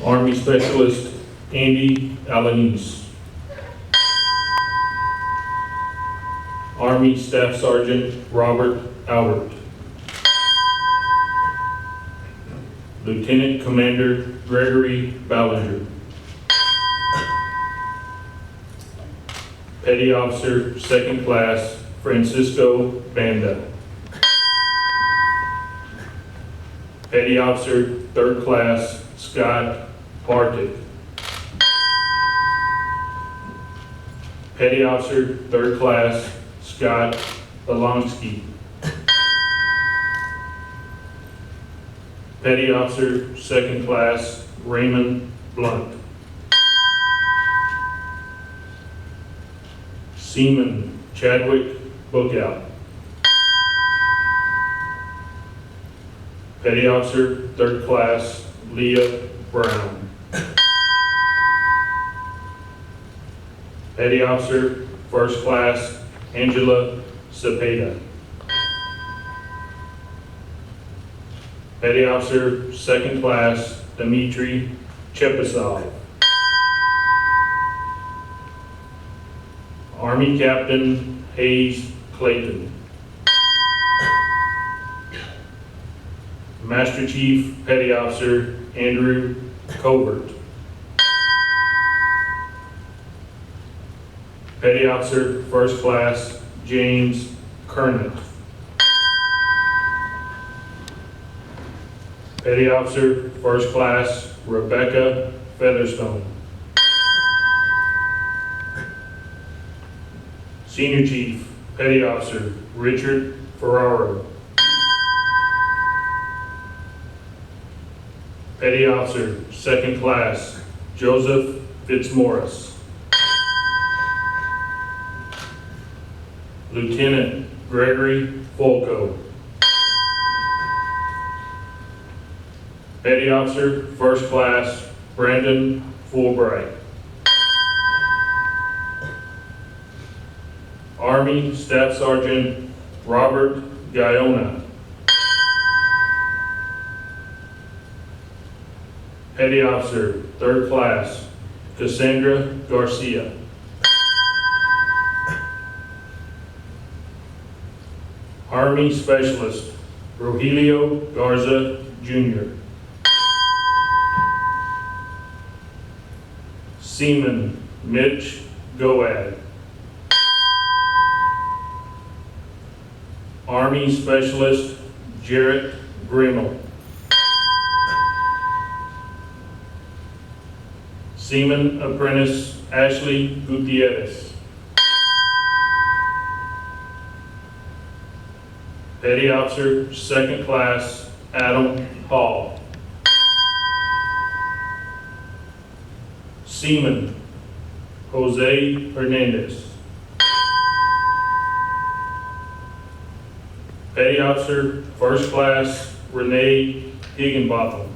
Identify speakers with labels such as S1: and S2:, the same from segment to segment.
S1: Army Specialist Andy Alanis. Army Staff Sergeant Robert Albert. Lieutenant Commander Gregory Ballinger. Petty Officer, 2nd Class, Francisco Banda. Petty Officer, 3rd Class, Scott Bartik. Petty Officer, 3rd Class, Scott Balonsky. Petty Officer, 2nd Class, Raymond Blunt. Seaman Chadwick Bookout. Petty Officer, 3rd Class, Leah Brown. Petty Officer, 1st Class, Angela Cepeda. Petty Officer, 2nd Class, Dmitry Chepasov. Army Captain Hayes Clayton. Master Chief Petty Officer Andrew Covert. Petty Officer, 1st Class, James Kernet. Petty Officer, 1st Class, Rebecca Featherstone. Senior Chief Petty Officer Richard Ferraro. Petty Officer, 2nd Class, Joseph Fitzmaurice. Lieutenant Gregory Folco. Petty Officer, 1st Class, Brandon Fulbright. Army Staff Sergeant Robert Guyona. Petty Officer, 3rd Class, Cassandra Garcia. Army Specialist Rogelio Garza Jr. Seaman Mitch Goad. Army Specialist Jarrett Grimmel. Seaman Apprentice Ashley Gutierrez. Petty Officer, 2nd Class, Adam Hall. Seaman Jose Hernandez. Petty Officer, 1st Class, Renee Higginbotham.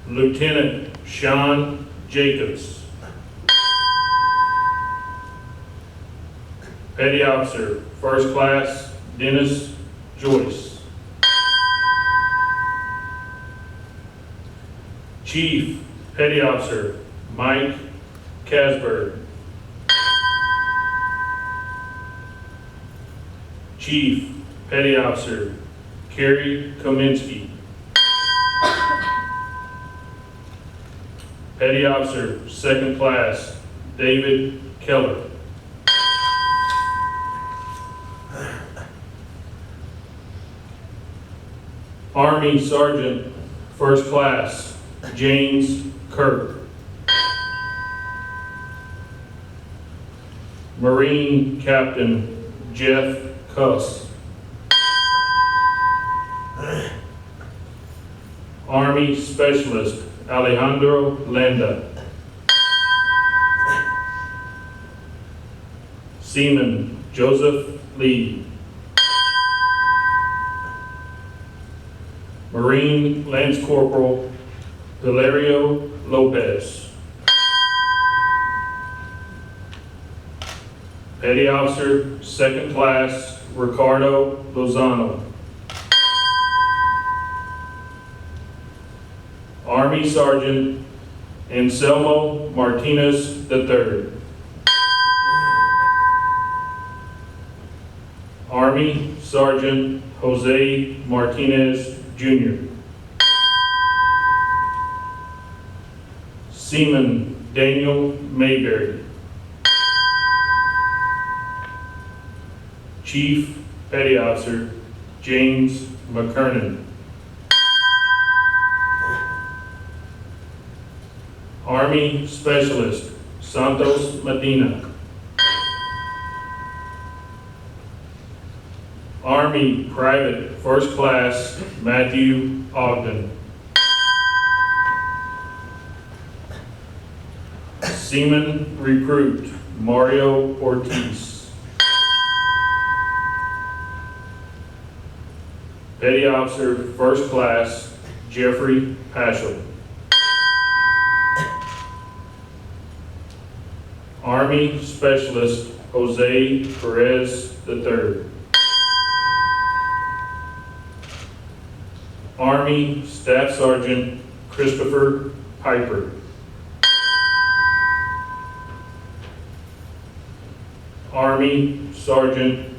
S1: Lieutenant Sean Jacobs. Petty Officer, 1st Class, Dennis Joyce. Chief Petty Officer, Mike Casberg. Chief Petty Officer, Kerry Kominski. Petty Officer, 2nd Class, David Keller. Army Sergeant, 1st Class, James Kirk. Marine Captain, Jeff Cuss. Army Specialist, Alejandro Landa. Seaman Joseph Lee. Marine Lance Corporal Valerio Lopez. Petty Officer, 2nd Class, Ricardo Lozano. Army Sergeant Anselmo Martinez III. Army Sergeant Jose Martinez Jr. Seaman Daniel Mayberry. Chief Petty Officer James McKernan. Army Specialist Santos Medina. Army Private First Class Matthew Ogden. Seaman Recruit Mario Ortiz. Petty Officer First Class Jeffrey Paschal. Army Specialist Jose Perez III. Army Staff Sergeant Christopher Piper. Army Sergeant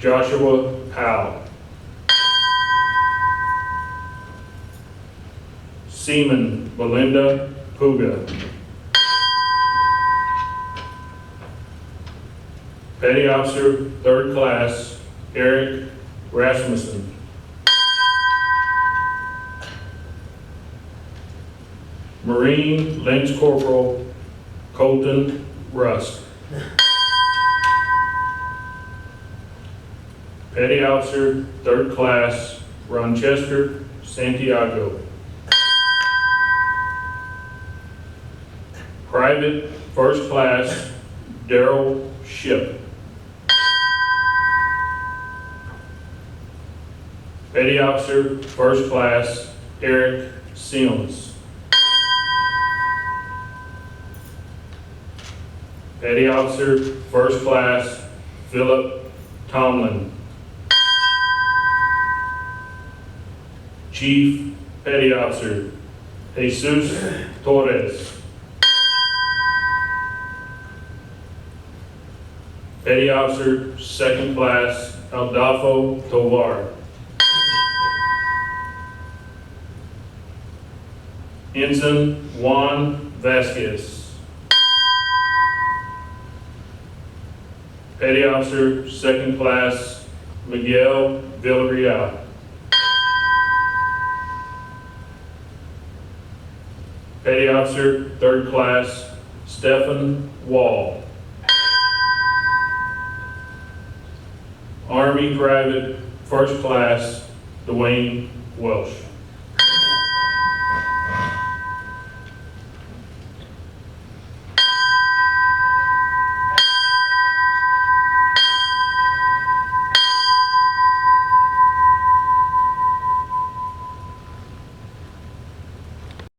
S1: Joshua Powell. Seaman Belinda Puga. Petty Officer Third Class Eric Rasmussen. Marine Lance Corporal Colton Rusk. Petty Officer Third Class Ronchester Santiago. Private First Class Daryl Ship. Petty Officer First Class Eric Sims. Petty Officer First Class Philip Tomlin. Chief Petty Officer Jesus Torres. Petty Officer Second Class Aldolfo Tovar. Ensign Juan Vasquez. Petty Officer Second Class Miguel Villarreal. Petty Officer Third Class Stephen Wall. Army Private First Class Dwayne Welsh.